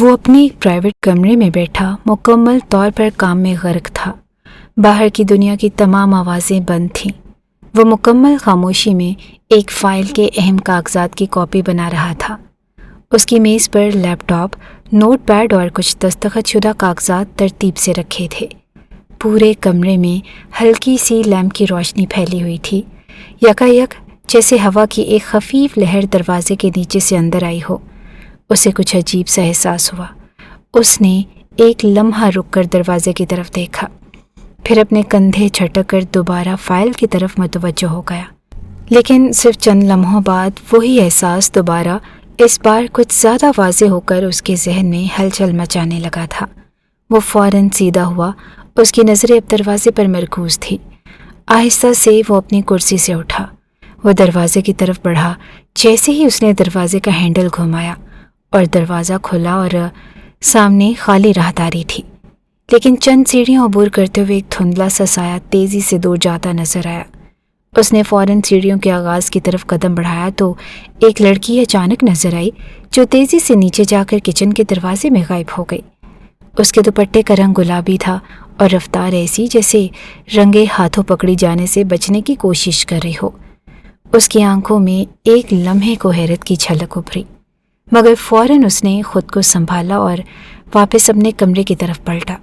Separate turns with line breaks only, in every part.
وہ اپنے ایک پرائیویٹ کمرے میں بیٹھا مکمل طور پر کام میں غرق تھا۔ باہر کی دنیا کی تمام آوازیں بند تھیں۔ وہ مکمل خاموشی میں ایک فائل کے اہم کاغذات کی کاپی بنا رہا تھا۔ اس کی میز پر لیپ ٹاپ، نوٹ پیڈ اور کچھ دستخط شدہ کاغذات ترتیب سے رکھے تھے۔ پورے کمرے میں ہلکی سی لیمپ کی روشنی پھیلی ہوئی تھی، یکایک جیسے ہوا کی ایک خفیف لہر دروازے کے نیچے سے اندر آئی ہو۔ اسے کچھ عجیب سا احساس ہوا۔ اس نے ایک لمحہ رک کر دروازے کی طرف دیکھا، پھر اپنے کندھے جھٹک کر دوبارہ فائل کی طرف متوجہ ہو گیا۔ لیکن صرف چند لمحوں بعد وہی احساس دوبارہ، اس بار کچھ زیادہ واضح ہو کر اس کے ذہن میں ہلچل مچانے لگا تھا۔ وہ فوراً سیدھا ہوا، اس کی نظریں اب دروازے پر مرکوز تھی۔ آہستہ سے وہ اپنی کرسی سے اٹھا۔ وہ دروازے کی طرف بڑھا۔ جیسے ہی اس نے دروازے کا ہینڈل گھمایا اور دروازہ کھلا اور سامنے خالی راہداری تھی، لیکن چند سیڑھیاں عبور کرتے ہوئے ایک دھندلا سا سایہ تیزی سے دور جاتا نظر آیا۔ اس نے فوراً سیڑھیوں کے آغاز کی طرف قدم بڑھایا تو ایک لڑکی اچانک نظر آئی جو تیزی سے نیچے جا کر کچن کے دروازے میں غائب ہو گئی۔ اس کے دوپٹے کا رنگ گلابی تھا اور رفتار ایسی جیسے رنگے ہاتھوں پکڑی جانے سے بچنے کی کوشش کر رہی ہو۔ اس کی آنکھوں میں ایک لمحے کو حیرت کی جھلک ابھری، مگر فوراً اس نے خود کو سنبھالا اور واپس اپنے کمرے کی طرف پلٹا۔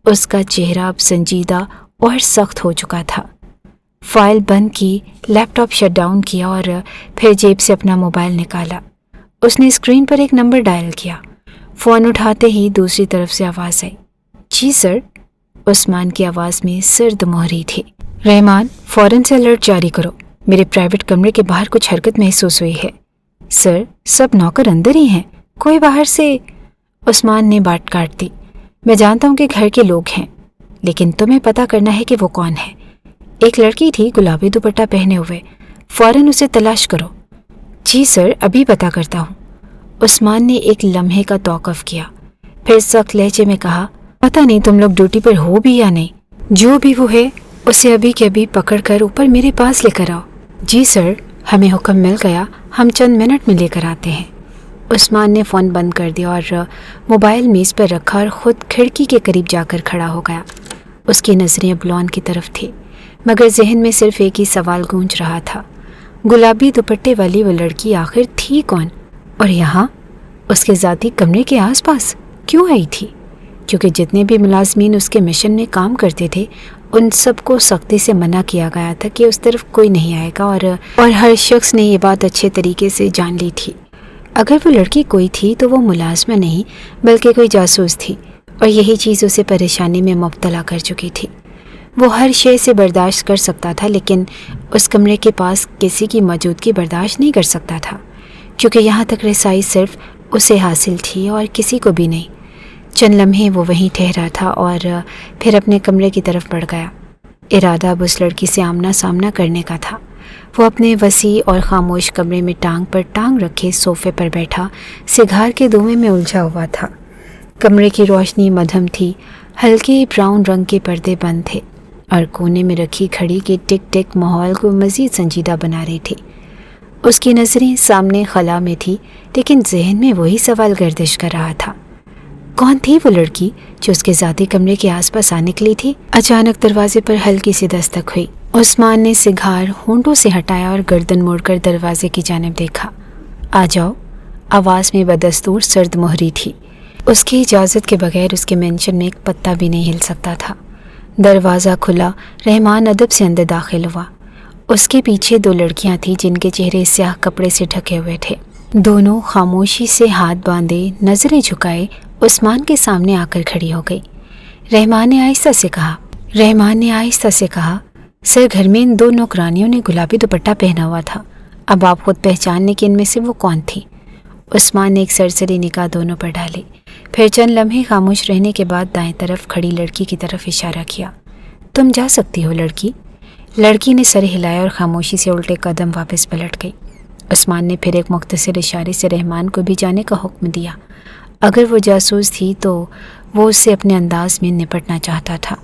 اس کا چہرہ اب سنجیدہ اور سخت ہو چکا تھا۔ فائل بند کی، لیپ ٹاپ شٹ ڈاؤن کیا اور پھر جیب سے اپنا موبائل نکالا۔ اس نے اسکرین پر ایک نمبر ڈائل کیا۔ فون اٹھاتے ہی دوسری طرف سے آواز آئی۔ جی سر۔ عثمان کی آواز میں سرد مہری تھی۔ رحمان، فوراً سے الرٹ جاری کرو، میرے پرائیویٹ کمرے کے باہر کچھ حرکت محسوس ہوئی ہے۔ سر، سب نوکر اندر ہی ہیں، کوئی باہر سے… عثمان نے بات کاٹ دی۔ میں جانتا ہوں کہ گھر کے لوگ ہیں، لیکن تمہیں پتہ کرنا ہے کہ وہ کون ہے۔ ایک لڑکی تھی گلابی دوپٹہ پہنے ہوئے، فوراً اسے تلاش کرو۔ جی سر، ابھی پتہ کرتا ہوں۔ عثمان نے ایک لمحے کا توقف کیا، پھر سخت لہجے میں کہا، پتہ نہیں تم لوگ ڈیوٹی پر ہو بھی یا نہیں، جو بھی وہ ہے اسے ابھی کے ابھی پکڑ کر اوپر میرے پاس لے کر آؤ۔ جی سر، ہمیں حکم مل گیا، ہم چند منٹ میں لے کر آتے ہیں۔ عثمان نے فون بند کر دیا اور موبائل میز پر رکھا اور خود کھڑکی کے قریب جا کر کھڑا ہو گیا۔ اس کی نظریں اب لان کی طرف تھی، مگر ذہن میں صرف ایک ہی سوال گونج رہا تھا، گلابی دوپٹے والی وہ لڑکی آخر تھی کون، اور یہاں اس کے ذاتی کمرے کے آس پاس کیوں آئی تھی؟ کیونکہ جتنے بھی ملازمین اس کے مشن میں کام کرتے تھے ان سب کو سختی سے منع کیا گیا تھا کہ اس طرف کوئی نہیں آئے گا، اور ہر شخص نے یہ بات اچھے طریقے سے جان لی تھی۔ اگر وہ لڑکی کوئی تھی تو وہ ملازمہ نہیں بلکہ کوئی جاسوس تھی، اور یہی چیز اسے پریشانی میں مبتلا کر چکی تھی۔ وہ ہر شے سے برداشت کر سکتا تھا، لیکن اس کمرے کے پاس کسی کی موجودگی برداشت نہیں کر سکتا تھا، کیونکہ یہاں تک رسائی صرف اسے حاصل تھی اور کسی کو بھی نہیں۔ چند لمحے وہ وہیں ٹھہرا تھا اور پھر اپنے کمرے کی طرف بڑھ گیا۔ ارادہ اب اس لڑکی سے آمنا سامنا کرنے کا تھا۔ وہ اپنے وسیع اور خاموش کمرے میں ٹانگ پر ٹانگ رکھے صوفے پر بیٹھا سگار کے دھوئیں میں الجھا ہوا تھا۔ کمرے کی روشنی مدھم تھی، ہلکے براؤن رنگ کے پردے بند تھے، اور کونے میں رکھی گھڑی کے ٹک ٹک ماحول کو مزید سنجیدہ بنا رہی تھی۔ اس کی نظریں سامنے خلا میں تھی، لیکن ذہن میں وہی سوال گردش کر رہا تھا، کون تھی وہ لڑکی جو اس کے ذاتی کمرے کے آس پاس آ نکلی تھی؟ اچانک دروازے پر ہلکی سی دستک ہوئی۔ عثمان نے سگار ہونٹوں سے ہٹایا اور گردن موڑ کر دروازے کی جانب دیکھا۔ آ جاؤ، آواز میں بدستور سرد مہری تھی۔ اس کی اجازت کے بغیر اس کے مینشن میں ایک پتا بھی نہیں ہل سکتا تھا۔ دروازہ کھلا، رحمان ادب سے اندر داخل ہوا۔ اس کے پیچھے دو لڑکیاں تھیں جن کے چہرے سیاہ کپڑے سے ڈھکے ہوئے تھے۔ دونوں خاموشی سے ہاتھ باندھے، نظریں جھکائے عثمان کے سامنے آ کر کھڑی ہو گئی۔ رحمان نے آہستہ سے کہا، سر، گھر میں ان دو نوکرانیوں نے گلابی دوپٹہ پہنا ہوا تھا، اب آپ خود پہچان لیں کہ ان میں سے وہ کون تھی۔ عثمان نے ایک سرسری نگاہ دونوں پر ڈالی، پھر چند لمحے خاموش رہنے کے بعد دائیں طرف کھڑی لڑکی کی طرف اشارہ کیا۔ تم جا سکتی ہو لڑکی۔ لڑکی نے سر ہلایا اور خاموشی سے الٹے قدم واپس پلٹ گئی۔ عثمان نے پھر ایک مختصر اشارے سے رحمان کو بھی جانے کا حکم دیا۔ اگر وہ جاسوس تھی تو وہ اس سے اپنے انداز میں نپٹنا چاہتا تھا،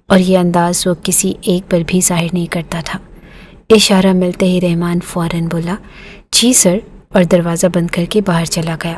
اور یہ انداز وہ کسی ایک پر بھی ظاہر نہیں کرتا تھا۔ اشارہ ملتے ہی رحمان فوراً بولا، جی سر، اور دروازہ بند کر کے باہر چلا گیا۔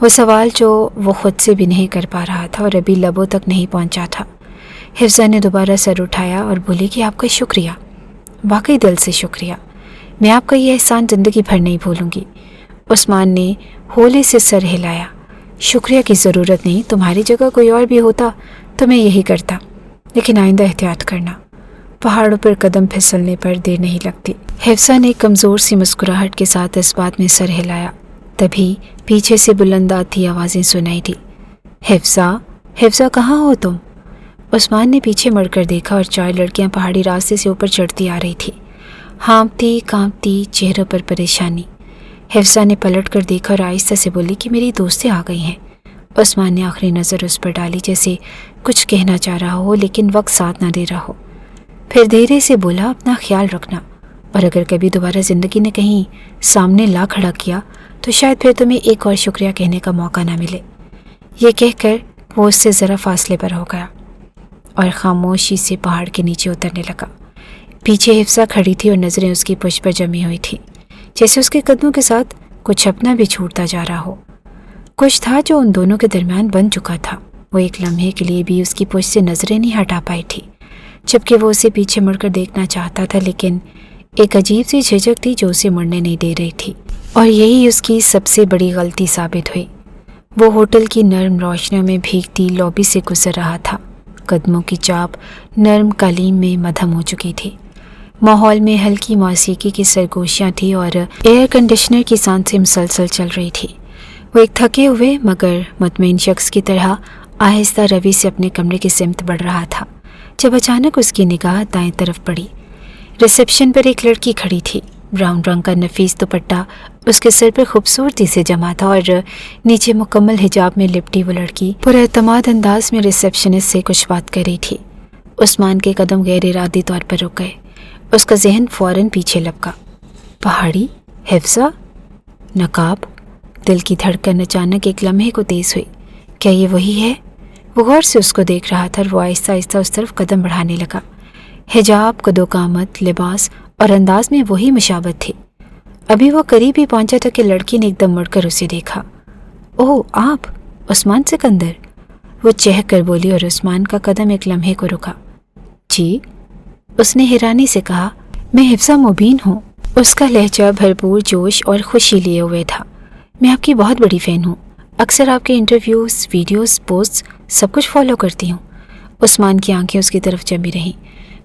وہ سوال جو وہ خود سے بھی نہیں کر پا رہا تھا اور ابھی لبوں تک نہیں پہنچا تھا۔ حفصہ نے دوبارہ سر اٹھایا اور بولی کہ آپ کا شکریہ، واقعی دل سے شکریہ، میں آپ کا یہ احسان زندگی بھر نہیں بھولوں گی۔ عثمان نے ہولے سے سر ہلایا۔ شکریہ کی ضرورت نہیں، تمہاری جگہ کوئی اور بھی ہوتا تو میں یہی کرتا، لیکن آئندہ احتیاط کرنا، پہاڑوں پر قدم پھسلنے پر دیر نہیں لگتی۔ حفصہ نے کمزور سی مسکراہٹ کے ساتھ اس بات میں سر ہلایا۔ تبھی پیچھے سے بلند آتی آوازیں سنائی دی۔ حفصہ، حفصہ کہاں ہو تم؟ عثمان نے پیچھے مڑ کر دیکھا اور 4 لڑکیاں پہاڑی راستے سے اوپر چڑھتی آ رہی تھی، ہانپتی کانپتی، چہروں پر پریشانی۔ حفصہ نے پلٹ کر دیکھا اور آہستہ سے بولی کہ میری دوستیں آ گئی ہیں۔ عثمان نے آخری نظر اس پر ڈالی، جیسے کچھ کہنا چاہ رہا ہو لیکن وقت ساتھ نہ دے رہا ہو۔ پھر دھیرے سے بولا، اپنا خیال رکھنا، اور اگر کبھی دوبارہ زندگی نے کہیں سامنے لا کھڑا کیا تو شاید پھر تمہیں ایک اور شکریہ کہنے کا موقع نہ ملے۔ یہ کہہ کر وہ اس سے ذرا فاصلے پر ہو گیا اور خاموشی سے پہاڑ کے نیچے اترنے لگا۔ پیچھے حفصہ کھڑی تھی اور نظریں اس کی پشت پر جمی ہوئی تھیں، جیسے اس کے قدموں کے ساتھ کچھ اپنا بھی چھوٹتا جا رہا ہو۔ کچھ تھا جو ان دونوں کے درمیان بن چکا تھا۔ وہ ایک لمحے کے لیے بھی اس کی پشت سے نظریں نہیں ہٹا پائی تھی، جبکہ وہ اسے پیچھے مڑ کر دیکھنا چاہتا تھا، لیکن ایک عجیب سی جھجک تھی جو اسے مڑنے نہیں دے رہی تھی، اور یہی اس کی سب سے بڑی غلطی ثابت ہوئی۔ وہ ہوٹل کی نرم روشنیوں میں بھیگتی لابی سے گزر رہا تھا۔ قدموں کی چاپ نرم قالین میں مدھم ہو چکی تھی۔ ماحول میں ہلکی موسیقی کی سرگوشیاں تھیں اور ایئر کنڈیشنر کی سانسیں مسلسل چل رہی تھی۔ وہ ایک تھکے ہوئے مگر مطمئن شخص کی طرح آہستہ روی سے اپنے کمرے کی سمت بڑھ رہا تھا، جب اچانک اس کی نگاہ دائیں طرف پڑی۔ ریسیپشن پر ایک لڑکی کھڑی تھی۔ براؤن رنگ کا نفیس دوپٹہ اس کے سر پر خوبصورتی سے جما تھا اور نیچے مکمل حجاب میں لپٹی وہ لڑکی پراعتماد انداز میں ریسیپشنسٹ سے کچھ بات کر رہی تھی۔ عثمان کے قدم غیر ارادی طور پر رک گئے۔ اس کا ذہن فوراً پیچھے لپکا۔ پہاڑی، حفصہ، نقاب۔ دل کی دھڑکن اچانک ایک لمحے کو تیز ہوئی۔ کیا یہ وہی ہے؟ وہ غور سے اس کو دیکھ رہا تھا اور وہ آہستہ آہستہ اس طرف قدم بڑھانے لگا۔ حجاب، قد و قامت، لباس اور انداز میں وہی مشابہت تھی۔ ابھی وہ قریب ہی پہنچا تھا کہ لڑکی نے ایک دم مڑ کر اسے دیکھا۔ اوہ، آپ عثمان سکندر، وہ چہک کر بولی اور عثمان کا قدم ایک لمحے کو رکا۔ جی، اس نے حیرانی سے کہا، میں حفصہ مبین ہوں۔ اس کا لہجہ بھرپور جوش اور خوشی لیے ہوئے تھا۔ میں آپ کی بہت بڑی فین ہوں، اکثر آپ کے انٹرویوز، ویڈیوز، پوسٹس سب کچھ فالو کرتی ہوں۔ عثمان کی آنکھیں اس کی طرف جمی رہیں۔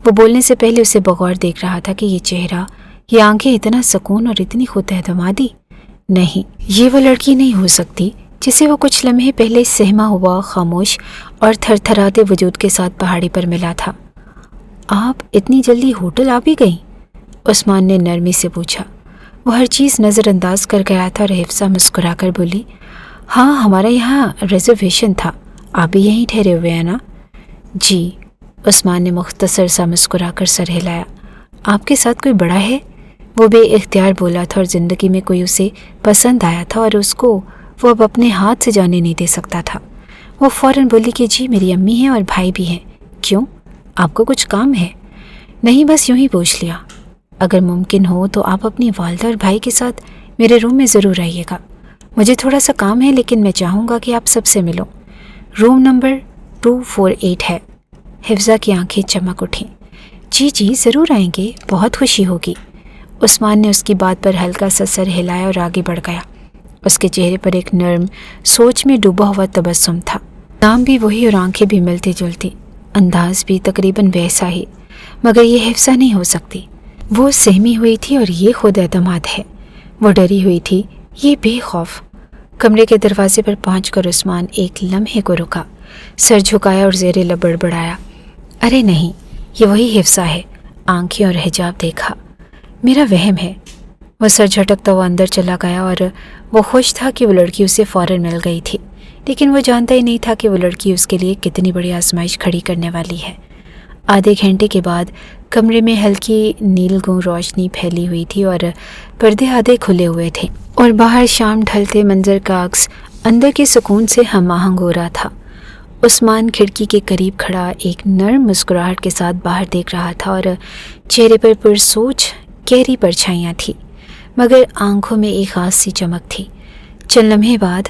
وہ بولنے سے پہلے اسے بغور دیکھ رہا تھا کہ یہ چہرہ، یہ آنکھیں، اتنا سکون اور اتنی خود اعتمادی۔ نہیں، یہ وہ لڑکی نہیں ہو سکتی جسے وہ کچھ لمحے پہلے سہما ہوا، خاموش اور تھر تھراتے وجود کے ساتھ پہاڑی پر ملا تھا۔ آپ اتنی جلدی ہوٹل آ بھی گئیں؟ عثمان نے نرمی سے پوچھا۔ وہ ہر چیز نظر انداز کر گیا تھا اور حفصہ مسکرا کر بولی، ہاں، ہمارا یہاں ریزرویشن تھا، آپ بھی یہیں ٹھہرے ہوئے ہیں نا؟ جی، عثمان نے مختصر سا مسکرا کر سر ہلایا۔ آپ کے ساتھ کوئی بڑا ہے؟ وہ بے اختیار بولا تھا اور زندگی میں کوئی اسے پسند آیا تھا اور اس کو وہ اب اپنے ہاتھ سے جانے نہیں دے سکتا تھا۔ وہ فوراً بولی کہ جی، میری امی ہیں اور بھائی بھی ہیں۔ کیوں، آپ کو کچھ کام ہے؟ نہیں، بس یوں ہی پوچھ لیا۔ اگر ممکن ہو تو آپ اپنی والدہ اور بھائی کے ساتھ میرے روم میں ضرور آئیے گا۔ مجھے تھوڑا سا کام ہے، لیکن میں چاہوں گا کہ آپ سب سے ملوں۔ روم نمبر 248 ہے۔ حفصہ کی آنکھیں چمک اٹھیں۔ جی جی، ضرور آئیں گے، بہت خوشی ہوگی۔ عثمان نے اس کی بات پر ہلکا سا سر ہلایا اور آگے بڑھ گیا۔ اس کے چہرے پر ایک نرم، سوچ میں ڈوبا ہوا تبسم تھا۔ نام بھی وہی اور آنکھیں بھی ملتی جلتی، انداز بھی تقریباً ویسا ہی، مگر یہ حفصہ نہیں ہو سکتی۔ وہ سہمی ہوئی تھی اور یہ خود اعتماد ہے۔ وہ ڈری ہوئی تھی، یہ بے خوف۔ کمرے کے دروازے پر پہنچ کر عثمان ایک لمحے کو رکا، سر جھکایا اور زیر لب بڑبڑایا، ارے نہیں، یہ وہی حفصہ ہے۔ آنکھیں اور حجاب دیکھا، میرا وہم ہے۔ وہ سر جھٹکتا ہوا اندر چلا گیا اور وہ خوش تھا کہ وہ لڑکی اسے فوراً مل گئی تھی، لیکن وہ جانتا ہی نہیں تھا کہ وہ لڑکی اس کے لیے کتنی بڑی آزمائش کھڑی کرنے والی ہے۔ آدھے گھنٹے کے بعد کمرے میں ہلکی نیل گوں روشنی پھیلی ہوئی تھی اور پردے آدھے کھلے ہوئے تھے، اور باہر شام ڈھلتے منظر کا عکس اندر کے سکون سے ہم آہنگ ہو رہا تھا۔ عثمان کھڑکی کے قریب کھڑا ایک نرم مسکراہٹ کے ساتھ باہر دیکھ رہا تھا اور چہرے پر پرسوچ گہری پرچھائیاں تھیں، مگر آنکھوں میں ایک خاص سی چمک تھی۔ چند لمحے بعد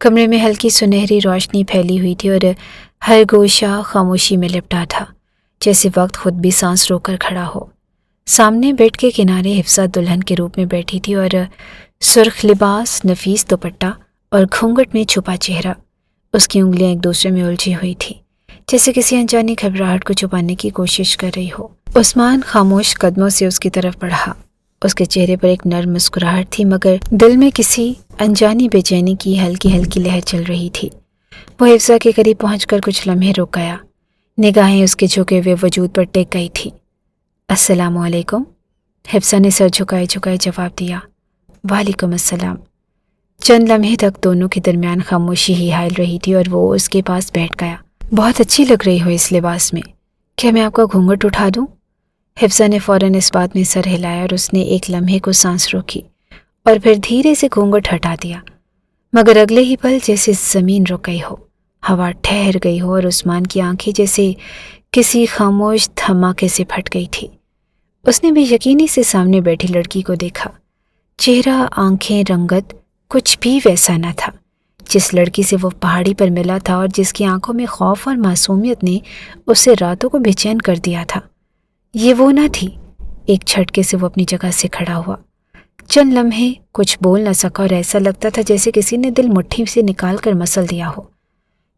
کمرے میں ہلکی سنہری روشنی پھیلی ہوئی تھی اور ہر گوشہ خاموشی میں لپٹا تھا، جیسے وقت خود بھی سانس روک کر کھڑا ہو۔ سامنے بیڈ کے کنارے حفصہ دلہن کے روپ میں بیٹھی تھی اور سرخ لباس، نفیس دوپٹہ اور گھونگھٹ میں چھپا چہرہ، اس کی انگلیاں ایک دوسرے میں الجھی ہوئی تھی، جیسے کسی انجانی گھبراہٹ کو چھپانے کی کوشش کر رہی ہو۔ عثمان خاموش قدموں سے اس کی طرف بڑھا۔ اس کے چہرے پر ایک نرم مسکراہٹ تھی، مگر دل میں کسی انجانی بے چینی کی ہلکی ہلکی لہر چل رہی تھی۔ وہ حفصہ کے قریب پہنچ کر کچھ لمحے رک گیا، نگاہیں اس کے جھکے ہوئے وجود پر ٹک گئی تھی۔ السلام علیکم، حفصہ نے سر جھکائے جھکائے جواب دیا۔ وعلیکم السلام۔ چند لمحے تک دونوں کے درمیان خاموشی ہی حائل رہی تھی اور وہ اس کے پاس بیٹھ گیا۔ بہت اچھی لگ رہی ہو اس لباس میں، کیا میں آپ کا گھونگھٹ اٹھا دوں؟ حفصہ نے فوراً اس بات میں سر ہلایا اور اس نے ایک لمحے کو سانس روکی اور پھر دھیرے سے گھونگھٹ ہٹا دیا، مگر اگلے ہی پل جیسے زمین رک گئی ہو، ہوا ٹھہر گئی ہو اور عثمان کی آنکھیں جیسے کسی خاموش دھماکے سے پھٹ گئی تھی۔ اس نے بے یقینی سے سامنے بیٹھی لڑکی کو دیکھا۔ چہرہ، آنکھیں، رنگت کچھ بھی ویسا نہ تھا جس لڑکی سے وہ پہاڑی پر ملا تھا اور جس کی آنکھوں میں خوف اور معصومیت نے اسے راتوں کو بے چین کر دیا تھا۔ یہ وہ نہ تھی۔ ایک جھٹکے سے وہ اپنی جگہ سے کھڑا ہوا، چند لمحے کچھ بول نہ سکا اور ایسا لگتا تھا جیسے کسی نے دل مٹھی سے نکال کر مسل دیا ہو۔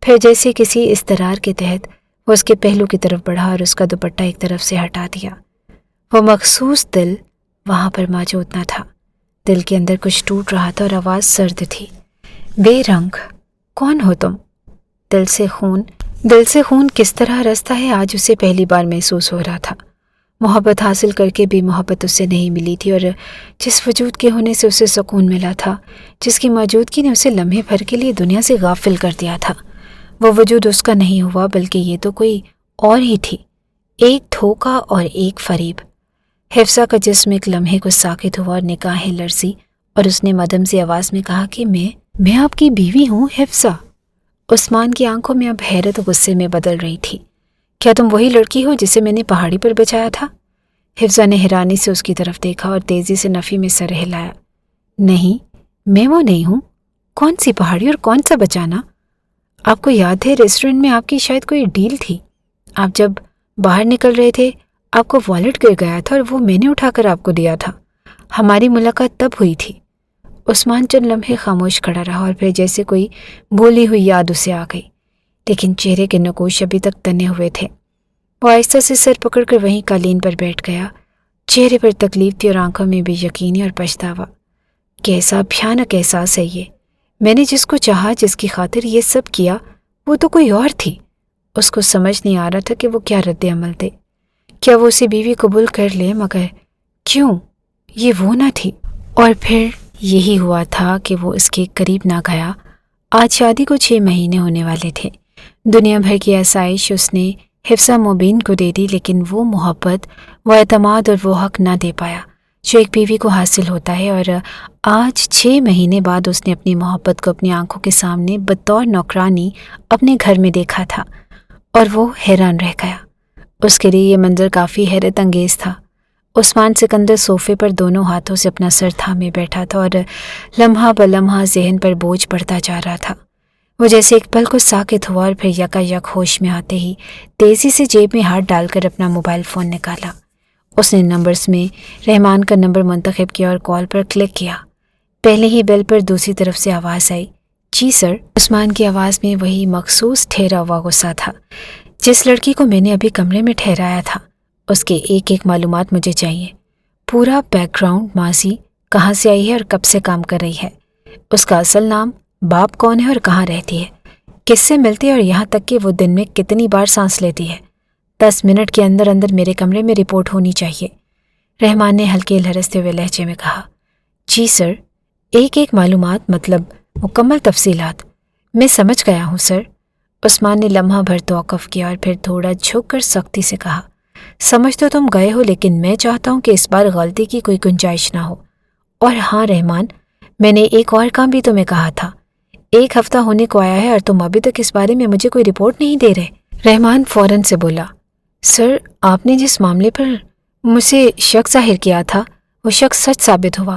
پھر جیسے کسی اضطرار کے تحت وہ اس کے پہلو کی طرف بڑھا اور اس کا دوپٹہ ایک طرف سے ہٹا دیا۔ وہ مخصوص دل وہاں پر موجود نہ تھا۔ دل کے اندر کچھ ٹوٹ رہا تھا اور آواز سرد تھی۔ بے رنگ، کون ہو تم؟ دل سے خون کس طرح رستا ہے آج اسے پہلی بار محسوس ہو رہا تھا۔ محبت حاصل کر کے بھی محبت اس سے نہیں ملی تھی، اور جس وجود کے ہونے سے اسے سکون ملا تھا، جس کی موجودگی نے اسے لمحے بھر کے لیے دنیا سے غافل کر دیا تھا، وہ وجود اس کا نہیں ہوا بلکہ یہ تو کوئی اور ہی تھی، ایک دھوکہ اور ایک فریب۔ حفصہ کا جسم ایک لمحے کو ساکت ہوا اور نگاہیں لرزی اور اس نے مدھم سی آواز میں کہا کہ میں آپ کی بیوی ہوں حفصہ۔ عثمان کی آنکھوں میں اب حیرت و غصے میں بدل رہی تھی۔ کیا تم وہی لڑکی ہو جسے میں نے پہاڑی پر بچایا تھا؟ حفصہ نے حیرانی سے اس کی طرف دیکھا اور تیزی سے نفی میں سر ہلایا۔ نہیں، میں وہ نہیں ہوں۔ کون سی پہاڑی اور کون سا بچانا؟ آپ کو یاد ہے ریسٹورنٹ میں آپ کی شاید کوئی ڈیل تھی؟ آپ جب باہر نکل رہے تھے آپ کو والیٹ گر گیا تھا اور وہ میں نے اٹھا کر آپ کو دیا تھا۔ ہماری ملاقات تب ہوئی تھی۔ عثمان چند لمحے خاموش کھڑا رہا اور پھر جیسے کوئی بھولی ہوئی یاد اسے آ گئی، لیکن چہرے کے نقوش ابھی تک تنے ہوئے تھے۔ وہ آہستہ سے سر پکڑ کر وہیں قالین پر بیٹھ گیا۔ چہرے پر تکلیف تھی اور آنکھوں میں بے یقینی اور پچھتاوا۔ کیسا بھیانک احساس ہے یہ! میں نے جس کو چاہا، جس کی خاطر یہ سب کیا، وہ تو کوئی اور تھی۔ اس کو سمجھ نہیں آ رہا تھا کہ وہ کیا رد عمل دے۔ کیا وہ اسے بیوی قبول کر لے؟ مگر کیوں؟ یہ وہ نہ تھی۔ اور پھر یہی ہوا تھا کہ وہ اس کے قریب نہ گیا۔ آج شادی کو 6 مہینے ہونے والے تھے۔ دنیا بھر کی آسائش اس نے حفصہ مبین کو دے دی، لیکن وہ محبت، وہ اعتماد اور وہ حق نہ دے پایا جو ایک بیوی کو حاصل ہوتا ہے۔ اور آج 6 مہینے بعد اس نے اپنی محبت کو اپنی آنکھوں کے سامنے بطور نوکرانی اپنے گھر میں دیکھا تھا، اور وہ حیران رہ گیا۔ اس کے لیے یہ منظر کافی حیرت انگیز تھا۔ عثمان سکندر صوفے پر دونوں ہاتھوں سے اپنا سر تھامے بیٹھا تھا اور لمحہ بلمحہ ذہن پر بوجھ پڑتا جا رہا تھا۔ وہ جیسے ایک پل کو ساکت ہوا اور پھر یکا یک ہوش میں آتے ہی تیزی سے جیب میں ہاتھ ڈال کر اپنا موبائل فون نکالا۔ اس نے نمبرز میں رحمان کا نمبر منتخب کیا اور کال پر کلک کیا۔ پہلے ہی بیل پر دوسری طرف سے آواز آئی، جی سر۔ عثمان کی آواز میں وہی مخصوص ٹھہرا ہوا غصہ تھا۔ جس لڑکی کو میں نے ابھی کمرے میں ٹھہرایا تھا، اس کے ایک ایک معلومات مجھے چاہیے۔ پورا بیک گراؤنڈ، ماضی، کہاں سے آئی ہے اور کب سے کام کر رہی ہے، اس کا اصل نام، باپ کون ہے اور کہاں رہتی ہے، کس سے ملتی ہے اور یہاں تک کہ وہ دن میں کتنی بار سانس لیتی ہے۔ 10 منٹ کے اندر اندر میرے کمرے میں رپورٹ ہونی چاہیے۔ رحمان نے ہلکے لہرستے ہوئے لہجے میں کہا۔ جی سر، ایک ایک معلومات مطلب مکمل تفصیلات۔ میں سمجھ گیا ہوں سر۔ عثمان نے لمحہ بھر توقف کیا اور پھر تھوڑا جھک کر سختی سے کہا، سمجھ تو تم گئے ہو، لیکن میں چاہتا ہوں کہ اس بار غلطی کی کوئی گنجائش نہ ہو۔ اور ہاں رحمان، میں نے ایک اور کام بھی تمہیں کہا تھا۔ 1 ہفتہ ہونے کو آیا ہے اور تم ابھی تک اس بارے میں مجھے کوئی رپورٹ نہیں دے رہے۔ رحمان فوراً سے بولا، سر آپ نے جس معاملے پر مجھ سے شک ظاہر کیا تھا وہ شک سچ ثابت ہوا۔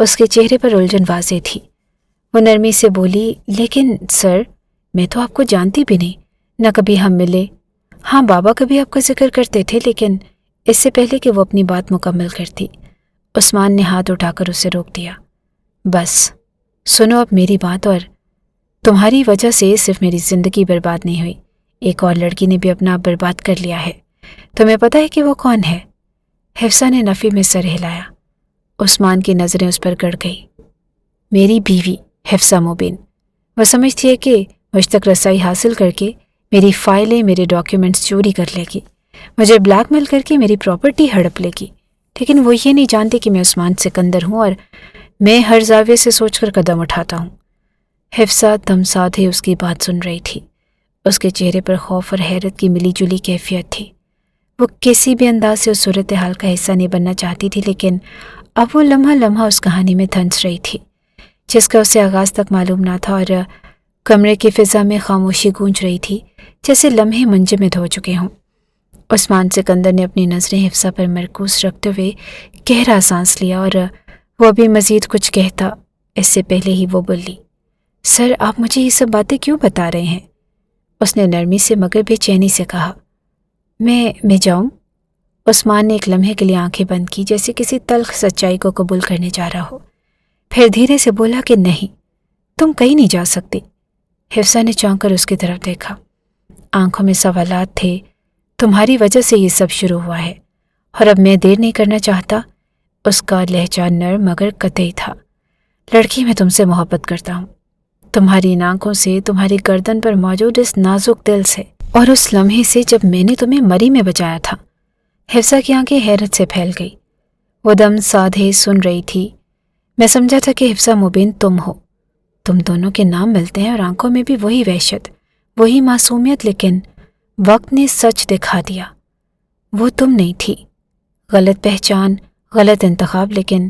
اس کے چہرے پر الجھن واضح تھی۔ وہ نرمی سے بولی، لیکن سر، میں تو آپ کو جانتی بھی نہیں، نہ کبھی ہم ملے۔ ہاں، بابا کبھی آپ کا ذکر کرتے تھے، لیکن اس سے پہلے کہ وہ اپنی بات مکمل کرتی، عثمان نے ہاتھ اٹھا کر اسے روک دیا۔ بس سنو اب میری بات، اور تمہاری وجہ سے صرف میری زندگی برباد نہیں ہوئی، ایک اور لڑکی نے بھی اپنا آپ برباد کر لیا ہے۔ تمہیں پتہ ہے کہ وہ کون ہے؟ حفصہ نے نفی میں سر ہلایا۔ عثمان کی نظریں اس پر گڑ گئی۔ میری بیوی حفصہ مبین، وہ سمجھتی ہے کہ مجھ تک رسائی حاصل کر کے میری فائلیں، میرے ڈاکیومنٹس چوری کر لے گی، مجھے بلیک میل کر کے میری پراپرٹی ہڑپ لے گی، لیکن وہ یہ نہیں جانتی کہ میں عثمان سکندر ہوں اور میں ہر زاویے سے سوچ کر قدم اٹھاتا ہوں۔ حفصہ دم سادھے اس کی بات سن رہی تھی۔ اس کے چہرے پر خوف اور حیرت کی ملی جلی کیفیت تھی۔ وہ کسی بھی انداز سے اس صورتحال کا حصہ نہیں بننا چاہتی تھی، لیکن اب وہ لمحہ لمحہ اس کہانی میں دھنس رہی تھی جس کا اسے آغاز تک معلوم نہ تھا، اور کمرے کی فضا میں خاموشی گونج رہی تھی جیسے لمحے منجمد ہو چکے ہوں۔ عثمان سکندر نے اپنی نظریں حفصہ پر مرکوز رکھتے ہوئے گہرا سانس لیا، اور وہ ابھی مزید کچھ کہتا اس سے پہلے ہی وہ بولی، سر، آپ مجھے یہ سب باتیں کیوں بتا رہے ہیں؟ اس نے نرمی سے مگر بے چینی سے کہا۔ میں جاؤں؟ عثمان نے ایک لمحے کے لیے آنکھیں بند کی جیسے کسی تلخ سچائی کو قبول کرنے جا رہا ہو، پھر دھیرے سے بولا کہ نہیں، تم کہیں نہیں جا سکتی۔ حفصہ نے چونک کر اس کی طرف دیکھا۔ آنکھوں میں سوالات تھے۔ تمہاری وجہ سے یہ سب شروع ہوا ہے، اور اب میں دیر نہیں کرنا چاہتا۔ اس کا لہجہ نرم مگر قطعی تھا۔ لڑکی، میں تم سے محبت کرتا ہوں، تمہاری ان آنکھوں سے، تمہاری گردن پر موجود اس نازک دل سے، اور اس لمحے سے جب میں نے تمہیں مری میں بچایا تھا۔ حفصہ کی آنکھیں حیرت سے پھیل گئی۔ وہ دم سادھے سن رہی تھی۔ میں سمجھا تھا کہ حفصہ مبین تم ہو، تم دونوں کے نام ملتے ہیں اور آنکھوں میں بھی وہی وحشت، وہی معصومیت، لیکن وقت نے سچ دکھا دیا، وہ تم نہیں تھی۔ غلط پہچان، غلط انتخاب، لیکن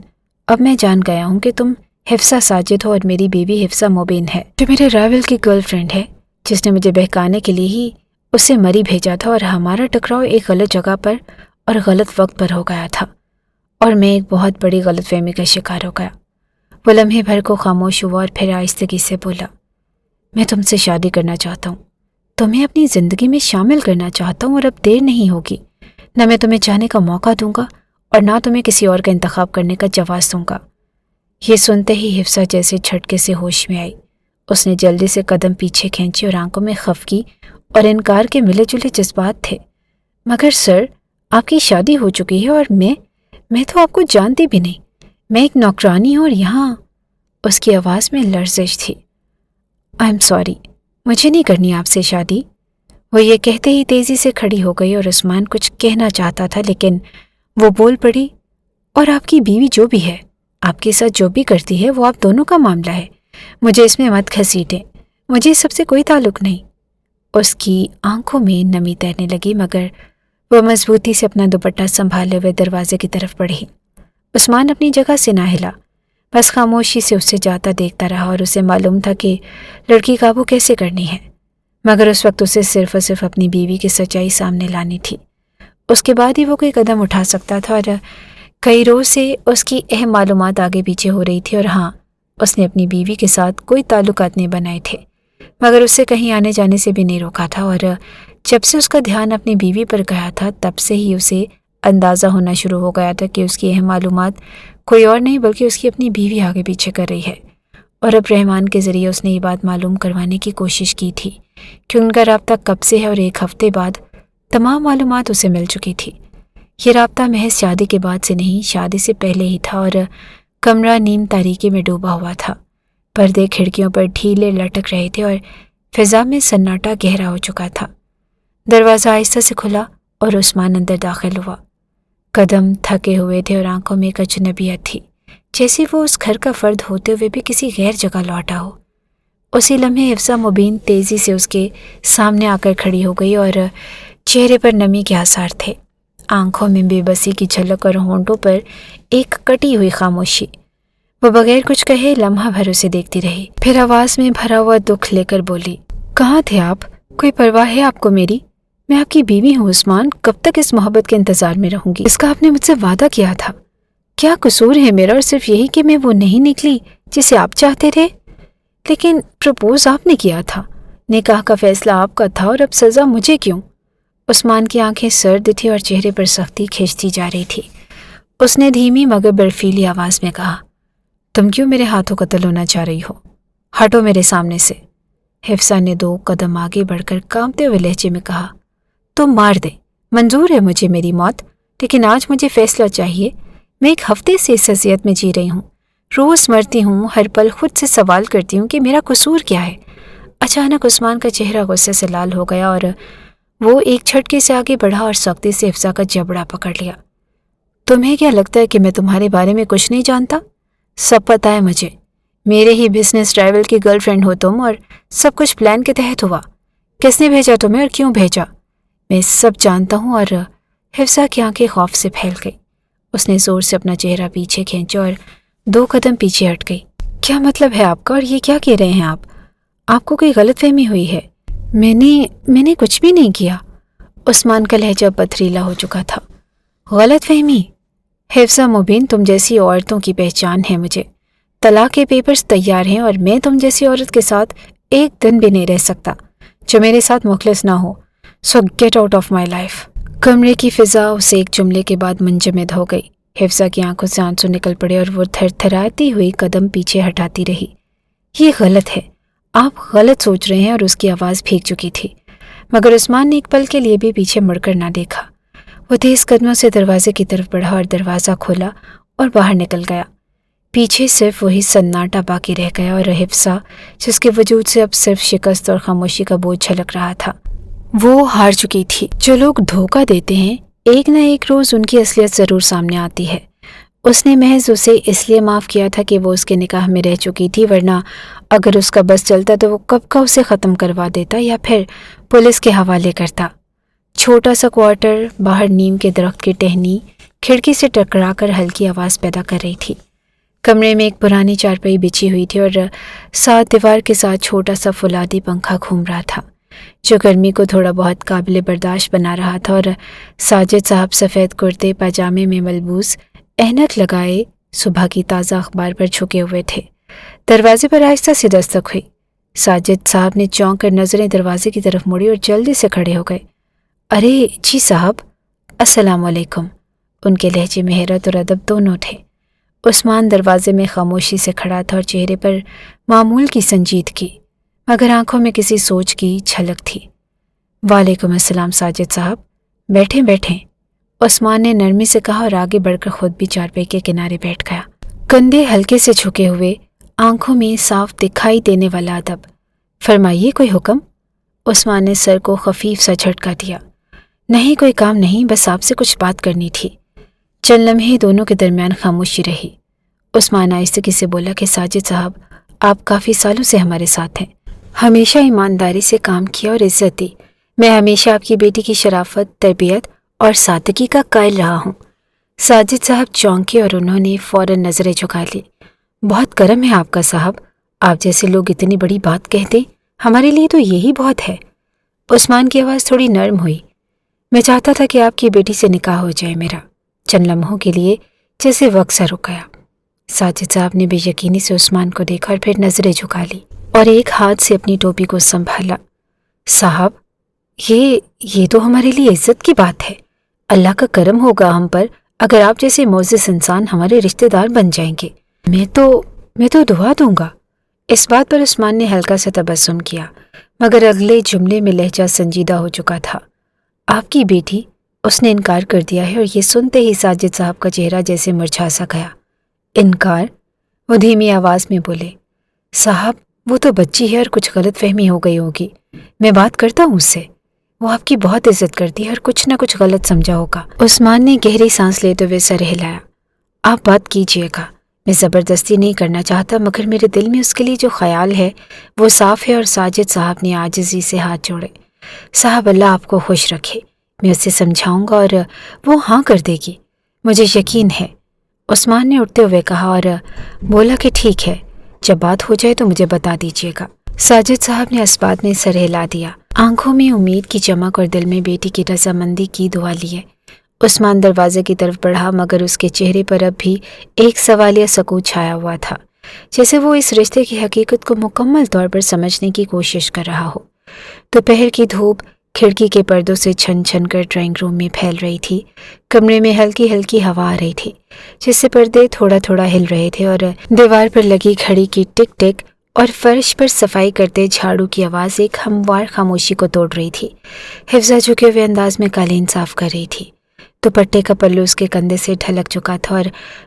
اب میں جان گیا ہوں کہ تم حفصہ ساجد ہو اور میری بیوی حفصہ مبین ہے، جو میرے رائول کی گرل فرینڈ ہے، جس نے مجھے بہکانے کے لیے ہی اسے مری بھیجا تھا، اور ہمارا ٹکراؤ ایک غلط جگہ پر اور غلط وقت پر ہو گیا تھا، اور میں ایک بہت بڑی غلط فہمی کا شکار ہو گیا۔ وہ لمحے بھر کو خاموش ہوا اور پھر آہستگی سے بولا، میں تم سے شادی کرنا چاہتا ہوں، تمہیں اپنی زندگی میں شامل کرنا چاہتا ہوں، اور اب دیر نہیں ہوگی۔ نہ میں تمہیں چاہنے کا موقع دوں گا اور نہ تمہیں کسی اور کا انتخاب کرنے کا جواز دوں گا۔ یہ سنتے ہی حفصہ جیسے جھٹکے سے ہوش میں آئی۔ اس نے جلدی سے قدم پیچھے کھینچی اور آنکھوں میں خفگی اور انکار کے ملے جلے جذبات تھے۔ مگر سر، آپ کی شادی ہو چکی ہے، اور میں تو آپ کو جانتی بھی نہیں، میں ایک نوکرانی ہوں، اور یہاں اس کی آواز میں لرزش تھی۔ آئی ایم سوری، مجھے نہیں کرنی آپ سے شادی۔ وہ یہ کہتے ہی تیزی سے کھڑی ہو گئی، اور عثمان کچھ کہنا چاہتا تھا، لیکن وہ بول پڑی، اور آپ کی بیوی جو بھی ہے، آپ کے ساتھ جو بھی کرتی ہے، وہ آپ دونوں کا معاملہ ہے، مجھے اس میں مت گھسیٹیں، مجھے اس سب سے کوئی تعلق نہیں۔ اس کی آنکھوں میں نمی تیرنے لگی، مگر وہ مضبوطی سے اپنا دوپٹہ سنبھالے ہوئے دروازے کی طرف بڑھی۔ عثمان اپنی جگہ سے نہ ہلا، بس خاموشی سے اسے جاتا دیکھتا رہا، اور اسے معلوم تھا کہ لڑکی قابو کیسے کرنی ہے، مگر اس وقت اسے صرف اور صرف اپنی بیوی کی سچائی سامنے لانی تھی۔ اس کے بعد ہی وہ کوئی قدم اٹھا سکتا تھا، اور کئی روز سے اس کی اہم معلومات آگے پیچھے ہو رہی تھی، اور ہاں، اس نے اپنی بیوی کے ساتھ کوئی تعلقات نہیں بنائے تھے، مگر اسے کہیں آنے جانے سے بھی نہیں روکا تھا، اور جب سے اس کا دھیان اپنی بیوی پر گیا تھا، تب سے ہی اسے اندازہ ہونا شروع ہو گیا تھا کہ اس کی اہم معلومات کوئی اور نہیں بلکہ اس کی اپنی بیوی آگے پیچھے کر رہی ہے۔ اور اب رحمان کے ذریعے اس نے یہ بات معلوم کروانے کی کوشش کی تھی کہ ان کا رابطہ کب سے ہے، اور ایک ہفتے بعد تمام معلومات اسے مل چکی تھی۔ یہ رابطہ محض شادی کے بعد سے نہیں، شادی سے پہلے ہی تھا، اور کمرہ نیم تاریکی میں ڈوبا ہوا تھا۔ پردے کھڑکیوں پر ڈھیلے لٹک رہے تھے، اور فضا میں سناٹا گہرا ہو چکا تھا۔ دروازہ آہستہ سے کھلا اور عثمان اندر داخل ہوا۔ قدم تھکے ہوئے تھے اور آنکھوں میں ایک اجنبیت تھی، جیسے وہ اس گھر کا فرد ہوتے ہوئے بھی کسی غیر جگہ لوٹا ہو۔ اسی لمحے حفصہ مبین تیزی سے اس کے سامنے آ کر کھڑی ہو گئی، اور چہرے پر نمی کے آثار تھے، آنکھوں میں بے بسی کی جھلک اور ہونٹوں پر ایک کٹی ہوئی خاموشی۔ وہ بغیر کچھ کہے لمحہ بھر اسے دیکھتی رہی، پھر آواز میں بھرا ہوا دکھ لے کر بولی، کہاں تھے آپ؟ کوئی پرواہ ہے آپ کو میری؟ میں آپ کی بیوی ہوں عثمان، کب تک اس محبت کے انتظار میں رہوں گی؟ اس کا آپ نے مجھ سے وعدہ کیا تھا کیا قصور ہے میرا، اور صرف یہی کہ میں وہ نہیں نکلی جسے آپ چاہتے تھے؟ لیکن پرپوز آپ نے کیا تھا، نکاح کا فیصلہ آپ کا تھا، اور اب سزا مجھے کیوں؟ عثمان کی آنکھیں سرد تھیں اور چہرے پر سختی کھینچتی جا رہی تھی۔ اس نے دھیمی مگر برفیلی آواز میں کہا، تم کیوں میرے ہاتھوں قتل ہونا چاہ رہی ہو؟ ہٹو میرے سامنے سے۔ حفصہ نے 2 قدم آگے بڑھ کر کانپتے ہوئے لہجے میں کہا، تم مار دے، منظور ہے مجھے میری موت، لیکن آج مجھے فیصلہ چاہیے۔ میں 1 ہفتے سے اس اذیت میں جی رہی ہوں، روز مرتی ہوں، ہر پل خود سے سوال کرتی ہوں کہ میرا قصور کیا ہے۔ اچانک عثمان کا چہرہ غصے سے لال ہو گیا اور وہ ایک جھٹکے سے آگے بڑھا اور سختی سے حفصہ کا جبڑا پکڑ لیا۔ تمہیں کیا لگتا ہے کہ میں تمہارے بارے میں کچھ نہیں جانتا؟ سب پتہ ہے مجھے، میرے ہی بزنس ٹریول کی گرل فرینڈ ہو تم، اور سب کچھ پلان کے تحت ہوا۔ کس نے بھیجا تمہیں اور کیوں بھیجا؟ میں سب جانتا ہوں۔ اور حفصہ کی آنکھیں خوف سے پھیل گئی۔ اس نے زور سے اپنا چہرہ پیچھے کھینچا اور 2 قدم پیچھے ہٹ گئی۔ کیا مطلب ہے آپ کا، اور یہ کیا کہہ رہے ہیں آپ کو کوئی غلط فہمی ہوئی ہے؟ میں نے کچھ بھی نہیں کیا۔ عثمان کا لہجہ پتھریلا ہو چکا تھا۔ غلط فہمی؟ حفصہ مبین تم جیسی عورتوں کی پہچان ہے مجھے۔ طلاق کے پیپرز تیار ہیں، اور میں تم جیسی عورت کے ساتھ ایک دن بھی نہیں رہ سکتا جو میرے ساتھ مخلص نہ ہو۔ So get out of my life. کمرے کی فضا اس ایک جملے کے بعد منجمد ہو گئی۔ حفصہ کی آنکھوں سے آنسو نکل پڑے اور وہ تھر تھراتی ہوئی قدم پیچھے ہٹاتی رہی۔ یہ غلط ہے، آپ غلط سوچ رہے ہیں، اور اس کی آواز بھیگ چکی تھی۔ مگر عثمان نے ایک پل کے لیے بھی پیچھے مڑ کر نہ دیکھا۔ وہ تیز قدموں سے دروازے کی طرف بڑھا اور دروازہ کھولا اور باہر نکل گیا۔ پیچھے صرف وہی سناٹا باقی رہ گیا اور حفصہ جس کے وجود سے اب صرف شکست اور خاموشی کا بوجھ چھلک رہا تھا۔ وہ ہار چکی تھی۔ جو لوگ دھوکہ دیتے ہیں ایک نہ ایک روز ان کی اصلیت ضرور سامنے آتی ہے۔ اس نے محض اسے اس لیے معاف کیا تھا کہ وہ اس کے نکاح میں رہ چکی تھی، ورنہ اگر اس کا بس چلتا تو وہ کب کا اسے ختم کروا دیتا یا پھر پولیس کے حوالے کرتا۔ چھوٹا سا کوارٹر باہر نیم کے درخت کی ٹہنی کھڑکی سے ٹکرا کر ہلکی آواز پیدا کر رہی تھی۔ کمرے میں ایک پرانی چارپائی بچھی ہوئی تھی اور ساتھ دیوار کے ساتھ چھوٹا سا فولادی پنکھا گھوم رہا تھا جو گرمی کو تھوڑا بہت قابل برداشت بنا رہا تھا، اور ساجد صاحب سفید کرتے پاجامے میں ملبوس، اینک لگائے، صبح کی تازہ اخبار پر جھکے ہوئے تھے۔ دروازے پر آہستہ سے دستک ہوئی۔ ساجد صاحب نے چونک کر نظریں دروازے کی طرف موڑی اور جلدی سے کھڑے ہو گئے۔ ارے جی صاحب، السلام علیکم۔ ان کے لہجے میں حیرت اور ادب دونوں تھے۔ عثمان دروازے میں خاموشی سے کھڑا تھا اور چہرے پر معمول کی سنجیدگی مگر آنکھوں میں کسی سوچ کی جھلک تھی۔ وعلیکم السلام ساجد صاحب، بیٹھیں بیٹھیں، عثمان نے نرمی سے کہا اور آگے بڑھ کر خود بھی چارپائی کے کنارے بیٹھ گیا۔ کندھے ہلکے سے جھکے ہوئے، آنکھوں میں صاف دکھائی دینے والا ادب۔ فرمائیے کوئی حکم؟ عثمان نے سر کو خفیف سا جھٹکا دیا۔ نہیں کوئی کام نہیں، بس آپ سے کچھ بات کرنی تھی۔ چند لمحے دونوں کے درمیان خاموشی رہی۔ عثمان آہستگی سے بولا کہ ساجد صاحب، آپ کافی سالوں سے ہمارے ساتھ ہیں، ہمیشہ ایمانداری سے کام کیا اور عزت دی۔ میں ہمیشہ آپ کی بیٹی کی شرافت، تربیت اور سادگی کا قائل رہا ہوں۔ ساجد صاحب چونکے اور انہوں نے فوراً نظریں جھکا لی۔ بہت کرم ہے آپ کا صاحب، آپ جیسے لوگ اتنی بڑی بات کہہ دیں، ہمارے لیے تو یہی بہت ہے۔ عثمان کی آواز تھوڑی نرم ہوئی۔ میں چاہتا تھا کہ آپ کی بیٹی سے نکاح ہو جائے میرا۔ چند لمحوں کے لیے جیسے وقت سا رک گیا۔ ساجد صاحب نے بے یقینی سے عثمان کو دیکھا اور پھر نظریں جھکا لی اور ایک ہاتھ سے اپنی ٹوپی کو سنبھالا۔ صاحب، یہ تو ہمارے لیے عزت کی بات ہے۔ اللہ کا کرم ہوگا ہم پر اگر آپ جیسے معزز انسان ہمارے رشتہ دار بن جائیں گے۔ میں تو دعا دوں گا۔ اس بات پر عثمان نے ہلکا سا تبسم کیا، مگر اگلے جملے میں لہجہ سنجیدہ ہو چکا تھا۔ آپ کی بیٹی؟ اس نے انکار کر دیا ہے، اور یہ سنتے ہی ساجد صاحب کا چہرہ جیسے مرجھا سا گیا۔ انکار؟ وہ دھیمی آواز میں بولے۔ صاحب، وہ تو بچی ہے اور کچھ غلط فہمی ہو گئی ہوگی۔ میں بات کرتا ہوں اس سے، وہ آپ کی بہت عزت کرتی ہے اور کچھ نہ کچھ غلط سمجھا ہوگا۔ عثمان نے گہری سانس لیتے ہوئے سر ہلایا۔ آپ بات کیجئے گا، میں زبردستی نہیں کرنا چاہتا، مگر میرے دل میں اس کے لیے جو خیال ہے وہ صاف ہے۔ اور ساجد صاحب نے عاجزی سے ہاتھ جوڑے۔ صاحب، اللہ آپ کو خوش رکھے، میں اسے سمجھاؤں گا اور وہ ہاں کر دے گی، مجھے یقین ہے۔ عثمان نے اٹھتے ہوئے کہا اور بولا کہ ٹھیک ہے، جب بات ہو جائے تو مجھے بتا دیجیے گا۔ ساجد صاحب نے اس بات میں سر ہلا دیا، آنکھوں میں امید کی چمک اور دل میں بیٹی کی رضامندی کی دعا لیے۔ عثمان دروازے کی طرف بڑھا مگر اس کے چہرے پر اب بھی ایک سوالیہ سکوت چھایا ہوا تھا، جیسے وہ اس رشتے کی حقیقت کو مکمل طور پر سمجھنے کی کوشش کر رہا ہو۔ دوپہر کی دھوپ کھڑکی کے پردوں سے چھن چھن کر ڈرائنگ روم میں پھیل رہی تھی۔ کمرے میں ہلکی ہلکی ہوا آ رہی تھی جس سے پردے تھوڑا تھوڑا ہل رہے تھے، اور دیوار پر لگی گھڑی کی ٹک ٹک اور فرش پر صفائی کرتے جھاڑو کی آواز ایک ہموار خاموشی کو توڑ رہی تھی۔ حفصہ جھکے ہوئے انداز میں قالین صاف کر رہی تھی۔ دوپٹے کا پلو اس کے کندھے سے ڈھلک چکا تھا اور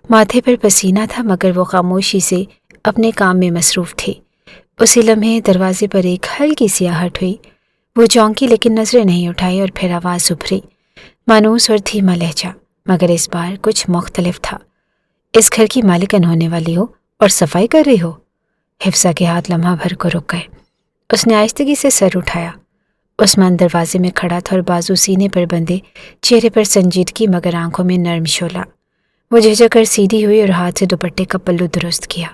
ماتھے پر پسینہ تھا، مگر وہ خاموشی سے اپنے کام میں مصروف تھی۔ اسی لمحے دروازے پر ایک ہلکی سی آہٹ ہوئی۔ وہ چونکی لیکن نظریں نہیں اٹھائی، اور پھر آواز ابھری، مانوس اور دھیما لہجہ، مگر اس بار کچھ مختلف تھا۔ اس گھر کی مالکن ہونے والی ہو اور صفائی کر رہی ہو؟ حفصہ کے ہاتھ لمحہ بھر کو رک گئے۔ اس نے آہستگی سے سر اٹھایا۔ عثمان دروازے میں کھڑا تھا اور بازو سینے پر بندھے، چہرے پر سنجیدگی مگر آنکھوں میں نرم شعلہ۔ وہ جھجک کر سیدھی ہوئی اور ہاتھ سے دوپٹے کا پلو درست کیا،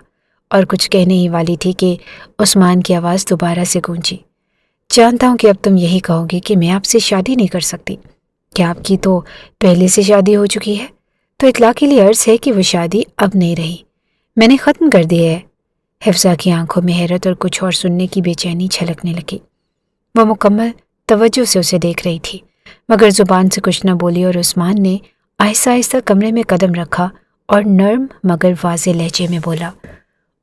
اور کچھ کہنے ہی والی تھی کہ عثمان کی آواز دوبارہ سے گونجی، جانتا ہوں کہ اب تم یہی کہو گی کہ میں آپ سے شادی نہیں کر سکتی۔ کیا آپ کی تو پہلے سے شادی ہو چکی ہے؟ تو اطلاع کے لیے عرض ہے کہ وہ شادی اب نہیں رہی، میں نے ختم کر دی ہے۔ حفصہ کی آنکھوں میں حیرت اور کچھ اور سننے کی بے چینی چھلکنے لگی۔ وہ مکمل توجہ سے اسے دیکھ رہی تھی، مگر زبان سے کچھ نہ بولی، اور عثمان نے آہستہ آہستہ کمرے میں قدم رکھا اور نرم مگر واضح لہجے میں بولا،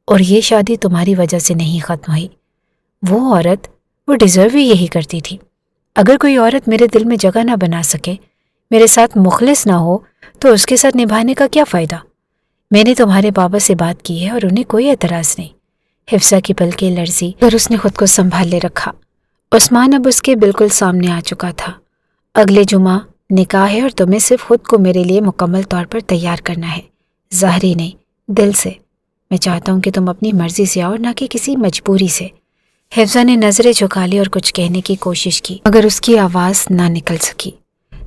اور یہ شادی تمہاری وجہ سے نہیں ختم ہوئی۔ وہ عورت، وہ ڈیزرو ہی یہی کرتی تھی۔ اگر کوئی عورت میرے دل میں جگہ نہ بنا سکے، میرے ساتھ مخلص نہ ہو، تو اس کے ساتھ نبھانے کا کیا فائدہ؟ میں نے تمہارے بابا سے بات کی ہے اور انہیں کوئی اعتراض نہیں۔ حفصہ کی پلکیں لرزی اور اس نے خود کو سنبھالے رکھا۔ عثمان اب اس کے بالکل سامنے آ چکا تھا۔ اگلے جمعہ نکاح ہے اور تمہیں صرف خود کو میرے لیے مکمل طور پر تیار کرنا ہے، ظاہری نہیں، دل سے۔ میں چاہتا ہوں کہ تم اپنی مرضی سے آؤ، نہ کہ کسی مجبوری سے۔ حفصہ نے نظریں جھکا لی اور کچھ کہنے کی کوشش کی، مگر اس کی آواز نہ نکل سکی۔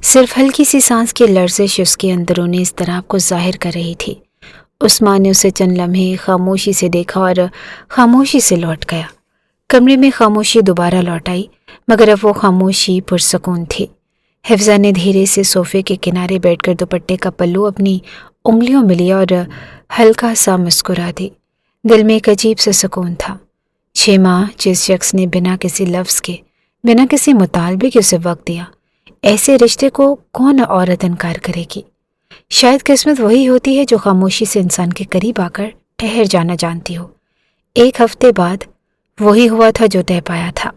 صرف ہلکی سی سانس کی لرزش اس کے اندرونی اضطراب کو ظاہر کر رہی تھی۔ عثمان نے اسے چند لمحے خاموشی سے دیکھا اور خاموشی سے لوٹ گیا۔ کمرے میں خاموشی دوبارہ لوٹ آئی، مگر اب وہ خاموشی پرسکون تھی۔ حفصہ نے دھیرے سے صوفے کے کنارے بیٹھ کر دوپٹے کا پلو اپنی انگلیوں میں لیا اور ہلکا سا مسکرا دی۔ دل میں ایک عجیب سا سکون تھا۔ 6 ماہ جس شخص نے بنا کسی لفظ کے، بنا کسی مطالبے کے اسے وقت دیا، ایسے رشتے کو کون عورت انکار کرے گی؟ شاید قسمت وہی ہوتی ہے جو خاموشی سے انسان کے قریب آ کر ٹھہر جانا جانتی ہو۔ 1 ہفتے بعد وہی ہوا تھا جو طے پایا تھا۔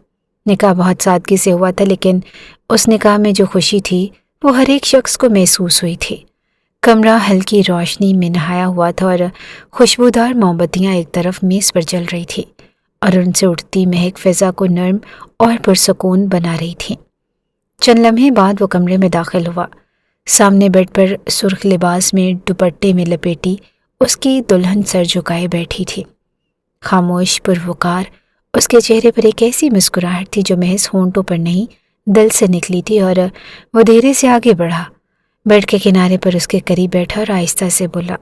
نکاح بہت سادگی سے ہوا تھا، لیکن اس نکاح میں جو خوشی تھی وہ ہر ایک شخص کو محسوس ہوئی تھی۔ کمرہ ہلکی روشنی میں نہایا ہوا تھا اور خوشبودار موم بتیاں ایک طرف میز پر جل رہی تھی اور ان سے اٹھتی مہک فضا کو نرم اور پرسکون بنا رہی تھی۔ چند لمحے بعد وہ کمرے میں داخل ہوا۔ سامنے بیڈ پر سرخ لباس میں دوپٹے میں لپیٹی اس کی دلہن سر جھکائے بیٹھی تھی۔ خاموش پروقار اس کے چہرے پر ایک ایسی مسکراہٹ تھی جو محض ہونٹوں پر نہیں، دل سے نکلی تھی، اور وہ دھیرے سے آگے بڑھا، بیڈ کے کنارے پر اس کے قریب بیٹھا اور آہستہ سے بولا،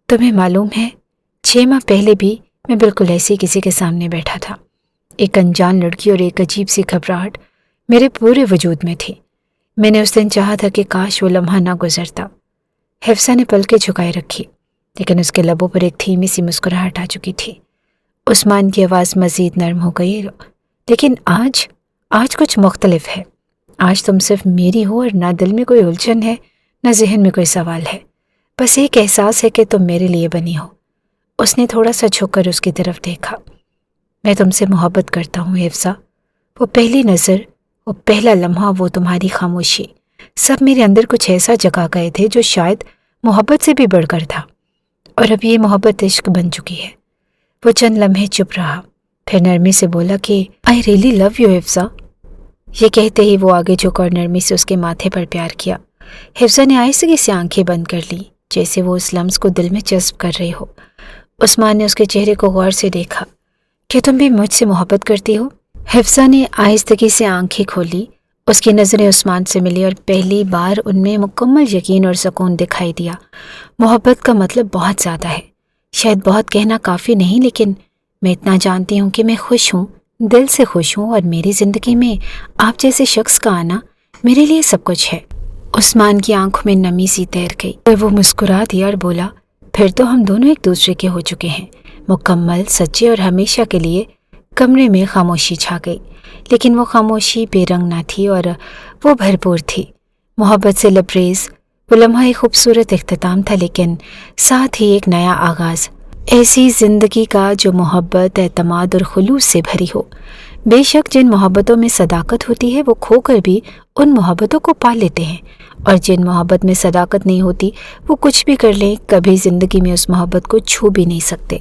تمہیں معلوم ہے 6 ماہ پہلے بھی میں بالکل ایسی کسی کے سامنے بیٹھا تھا۔ ایک انجان لڑکی اور ایک عجیب سی گھبراہٹ میرے پورے وجود میں تھی۔ میں نے اس دن چاہا تھا کہ کاش وہ لمحہ نہ گزرتا۔ حفصہ نے پلکیں جھکائے رکھی، لیکن اس کے لبوں پر ایک دھیمی سی مسکراہٹ آ چکی تھی۔ عثمان کی آواز مزید نرم ہو گئی، لیکن آج کچھ مختلف ہے۔ آج تم صرف میری ہو اور نہ دل میں کوئی الجھن ہے، نہ ذہن میں کوئی سوال ہے، بس ایک احساس ہے کہ تم میرے لیے بنی ہو۔ اس نے تھوڑا سا جھک کر اس کی طرف دیکھا۔ میں تم سے محبت کرتا ہوں حفصہ۔ وہ پہلی نظر، وہ پہلا لمحہ، وہ تمہاری خاموشی، سب میرے اندر کچھ ایسا جگا گئے تھے جو شاید محبت سے بھی بڑھ کر تھا، اور اب یہ محبت عشق بن چکی ہے۔ وہ چند لمحے چپ رہا، پھر نرمی سے بولا کہ I really love you Hafsa. یہ کہتے ہی وہ آگے جھکا اور نرمی سے اس کے ماتھے پر پیار کیا۔ حفصہ نے آہستگی سے آنکھیں بند کر لی، جیسے وہ اس لمس کو دل میں جذب کر رہی ہو۔ عثمان نے اس کے چہرے کو غور سے دیکھا۔ کیا تم بھی مجھ سے محبت کرتی ہو؟ حفصہ نے آہستگی سے آنکھیں کھولی۔ اس کی نظریں عثمان سے ملی اور پہلی بار ان میں مکمل یقین اور سکون دکھائی دیا۔ محبت کا مطلب بہت زیادہ ہے، شاید بہت کہنا کافی نہیں، لیکن میں اتنا جانتی ہوں کہ میں خوش ہوں، دل سے خوش ہوں، اور میری زندگی میں آپ جیسے شخص کا آنا میرے لیے سب کچھ ہے۔ عثمان کی آنکھوں میں نمی سی تیر گئی اور وہ مسکرا دیا اور بولا، پھر تو ہم دونوں ایک دوسرے کے ہو چکے ہیں۔ مکمل سچے اور ہمیشہ کے لیے کمرے میں خاموشی چھا گئی، لیکن وہ خاموشی بے رنگ نہ تھی اور وہ بھرپور تھی، محبت سے لبریز۔ وہ لمحہ ایک خوبصورت اختتام تھا، لیکن ساتھ ہی ایک نیا آغاز، ایسی زندگی کا جو محبت، اعتماد اور خلوص سے بھری ہو۔ بے شک جن محبتوں میں صداقت ہوتی ہے وہ کھو کر بھی ان محبتوں کو پا لیتے ہیں، اور جن محبت میں صداقت نہیں ہوتی وہ کچھ بھی کر لیں کبھی زندگی میں اس محبت کو چھو بھی نہیں سکتے۔